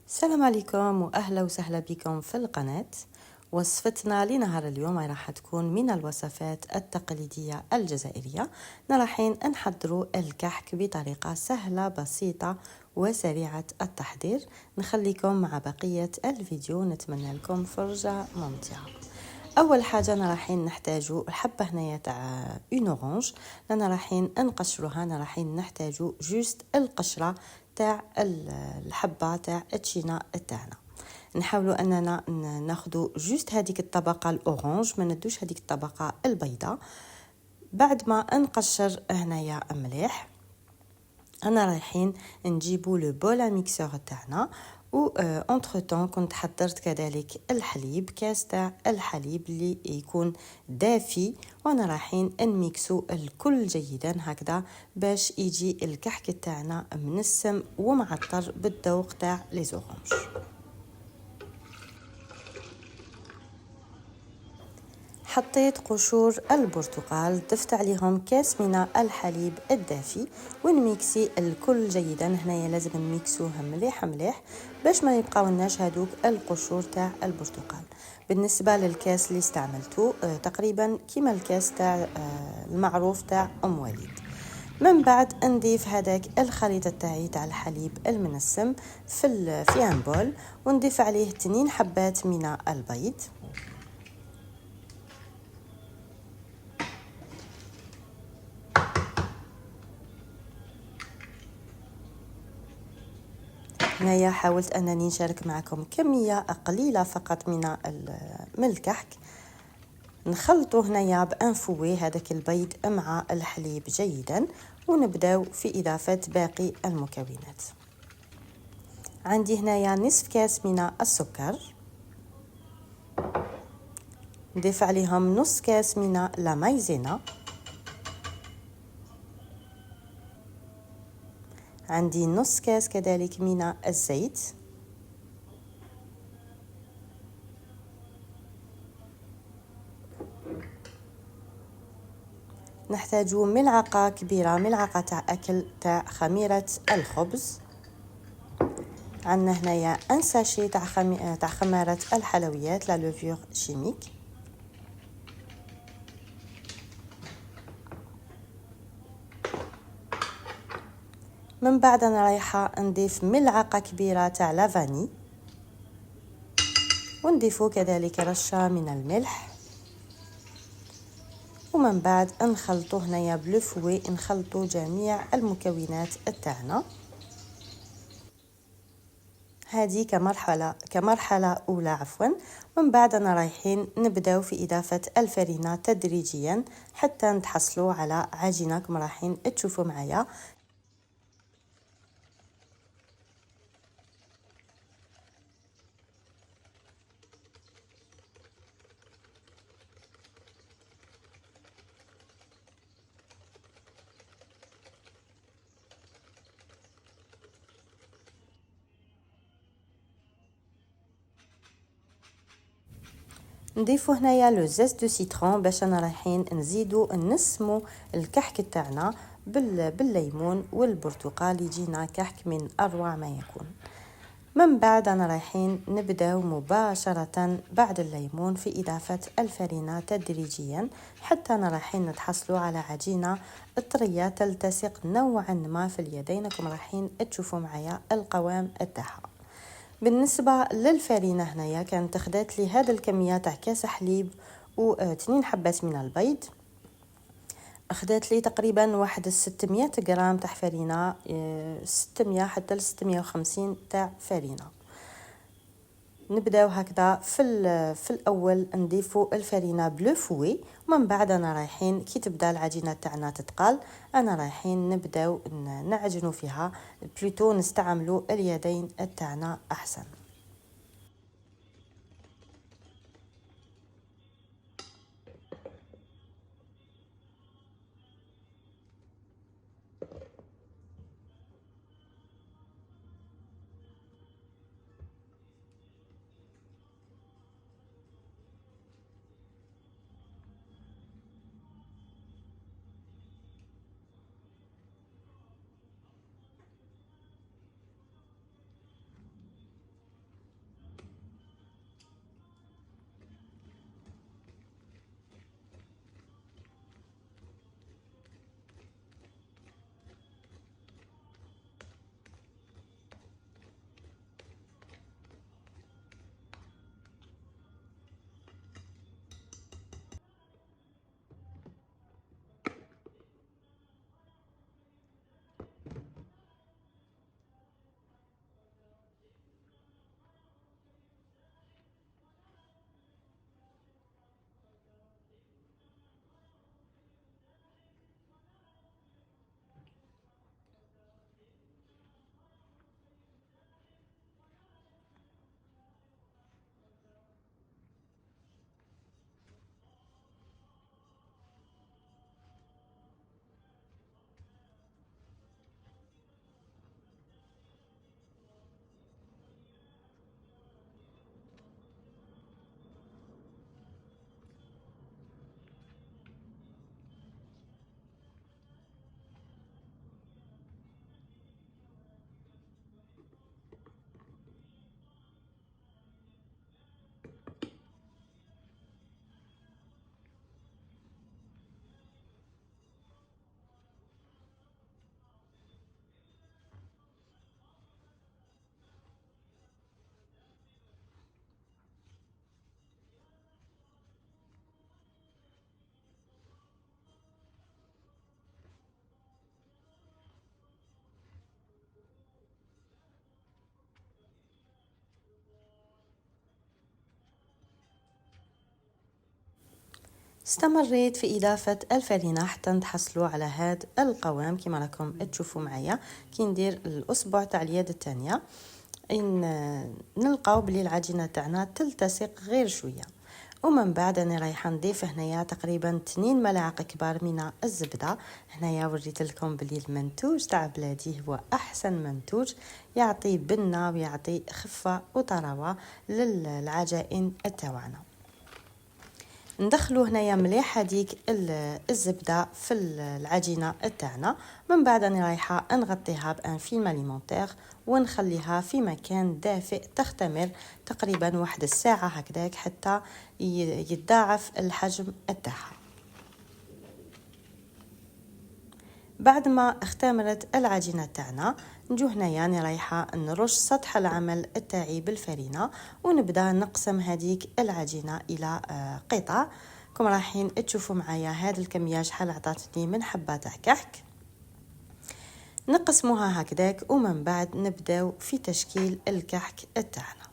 السلام عليكم واهلا وسهلا بكم في القناة. وصفتنا لنهار اليوم راح تكون من الوصفات التقليدية الجزائرية. رايحين نحضروا الكحك بطريقة سهلة بسيطة وسريعة التحضير. نخليكم مع بقية الفيديو، نتمنى لكم فرجة ممتعة. اول حاجه رايحين نحتاجوا الحبه هنايا تاع اون اورانج، رانا رايحين نقشروها. رايحين نحتاجوا جوست القشره تاع الحبه تاع التشينا تاعنا. نحاولوا اننا ناخذوا جوست هذيك الطبقه الاورانج، ما ندوش هذيك الطبقه البيضاء. بعد ما نقشر هنايا مليح، انا رايحين نجيبوا لو بول ميكسور تاعنا. و اونتر طون كنت حضرت كذلك الحليب، كاس تاع الحليب اللي يكون دافي، وانا رايحين نميكسو الكل جيدا هكذا باش يجي الكحك تاعنا منسم ومعطر بالذوق تاع لي زورانج. حطيت قشور البرتقال، ضفت عليهم كاس من الحليب الدافي ونميكسي الكل جيدا. هنايا لازم نميكسوه مليح مليح باش ما يبقاولناش هذوك القشور تاع البرتقال. بالنسبه للكاس اللي استعملته تقريبا كيما الكاس تاع المعروف تاع ام وليد. من بعد نضيف هذاك الخليط تاعي تاع الحليب المنسم في ان بول، ونضيف عليه 2 حبات من البيض. هنايا حاولت انني نشارك معكم كميه قليله فقط من الكحك. نخلطوا هنايا بانفوي هذاك البيض مع الحليب جيدا، ونبداو في اضافه باقي المكونات. عندي هنايا نصف كاس من السكر، نضيف عليهم نص كاس من لا مايزينا، عندي نص كاس كذلك من الزيت، نحتاج ملعقه كبيره، ملعقه تاع اكل تاع خميره الخبز. عندنا هنايا ان ساشي تاع خمارة الحلويات لا لوفور شيميك. من بعد انا رايحه نضيف ملعقه كبيره تاع لافاني، ونضيف كذلك رشه من الملح. ومن بعد نخلطو هنايا بلوفوي، نخلطو جميع المكونات تاعنا. هذه كمرحله اولى عفوا. من بعد انا رايحين نبداو في اضافه الفرينه تدريجيا حتى نتحصلوا على عجينه كما رايحين تشوفوا معايا. نضيفو هنايا لو زيت دو سيترون باش انا رايحين نزيدو نسمو الكحك تاعنا بالليمون والبرتقال، يجينا كحك من اروع ما يكون. من بعد انا رايحين نبداو مباشره بعد الليمون في اضافه الفرينه تدريجيا حتى انا رايحين نتحصلوا على عجينه طريه تلتصق نوعا ما في اليدين، كما رايحين تشوفوا معايا القوام تاعها. بالنسبه للفرينه هنايا كانت خدات لي هذا الكميه تاع كاس حليب و2 حبات من البيض. اخذت لي تقريبا واحد 600 غرام تاع فرينه، 600 حتى ل 650 تاع فرينه. نبداو هكذا في الاول نضيفوا الفرينه بلوفوي، ومن بعد انا رايحين كي تبدا العجينه تاعنا تتقال انا رايحين نبداو نعجنوا فيها، بلوتو نستعملوا اليدين تاعنا احسن. استمريت في إضافة الفرينة حتى تحصلوا على هذا القوام كما راكم تشوفوا معايا. كي ندير الأصبع تاع اليد الثانية إن نلقاو بلي العجينة تاعنا تلتصق غير شوية. ومن بعد أنا رايحة نضيف هنايا تقريبا 2 ملاعق كبار من الزبدة. هنايا وريت لكم بلي المنتوج تاع بلادي هو أحسن منتوج، يعطي بنة ويعطي خفة وطراوة للعجائن تاعنا. ندخلو هنايا مليح هذيك الزبده في العجينه تاعنا. من بعد راني رايحه نغطيها بان فيلم اليمونتير ونخليها في مكان دافئ تختمر تقريبا 1 ساعه هكذاك حتى يتضاعف الحجم تاعها. بعد ما اختمرت العجينه تاعنا نجو هنايا راني رايحه نرش سطح العمل تاعي بالفرينه ونبدا نقسم هذيك العجينه الى قطع. كم رايحين تشوفوا معايا هذه الكميه شحال عطاتني من حبه تاع كحك. نقسموها هكذاك ومن بعد نبداو في تشكيل الكحك تاعنا.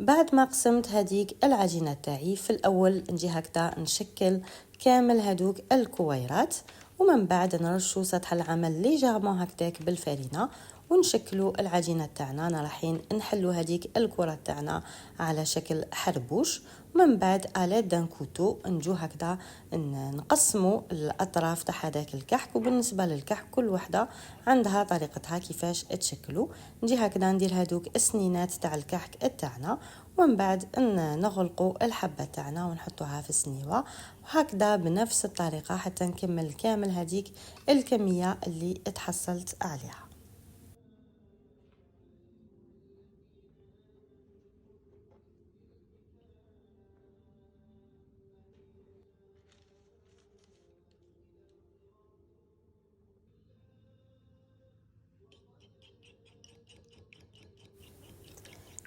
بعد ما قسمت هذيك العجينه تاعي في الاول نجي هكذا نشكل كامل هذوك الكويرات ومن بعد نرشو سطح العمل ليجيرمون هكذاك بالفرينه ونشكلوا العجينه تاعنا. انا رايحين نحلوا هذيك الكره تاعنا على شكل حربوش. من بعد على دان كوتو نجو هكذا نقسموا الاطراف تاع هذاك الكحك. وبالنسبه للكحك كل وحده عندها طريقتها كيفاش تشكلوا. نجي هكذا ندير هذوك السنينات تاع الكحك تاعنا ومن بعد نغلقوا الحبه تاعنا ونحطوها في السنيوه وهكذا بنفس الطريقه حتى نكمل كامل هذيك الكميه اللي تحصلت عليها.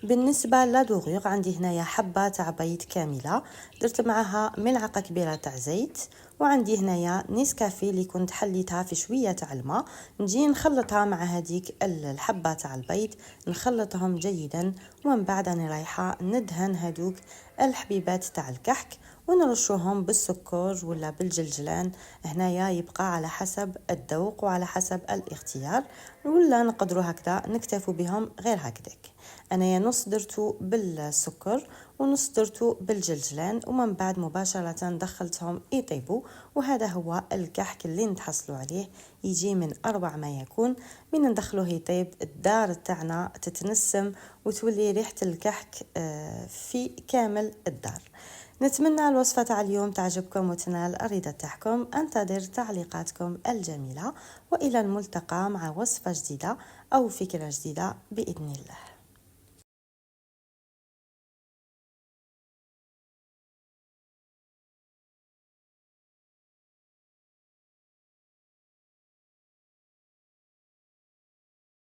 بالنسبه للدغيغ عندي هنايا حبه تاع بيض كامله درت معها ملعقه كبيره تاع زيت وعندي هنايا نيسكافي اللي كنت حليتها في شويه تاع الماء. نجي نخلطها مع هذيك الحبه تاع البيض نخلطهم جيدا ومن بعد انا رايحه ندهن هذوك الحبيبات تاع الكحك ونرشوهم بالسكر ولا بالجلجلان. هنايا يبقى على حسب الذوق وعلى حسب الاختيار ولا نقدروا هكذا نكتفوا بهم غير هكذاك. انايا نص درتو بالسكر ونص درتو بالجلجلان ومن بعد مباشره دخلتهم يطيبوا. وهذا هو الكحك اللي نتحصلوا عليه يجي من اروع ما يكون. من ندخلوه يطيب الدار تاعنا تتنسم وتولي ريحه الكحك في كامل الدار. نتمنى الوصفة تاع اليوم تعجبكم وتنال الرضا تاعكم. انتظر تعليقاتكم الجميلة والى الملتقى مع وصفة جديدة او فكرة جديدة باذن الله.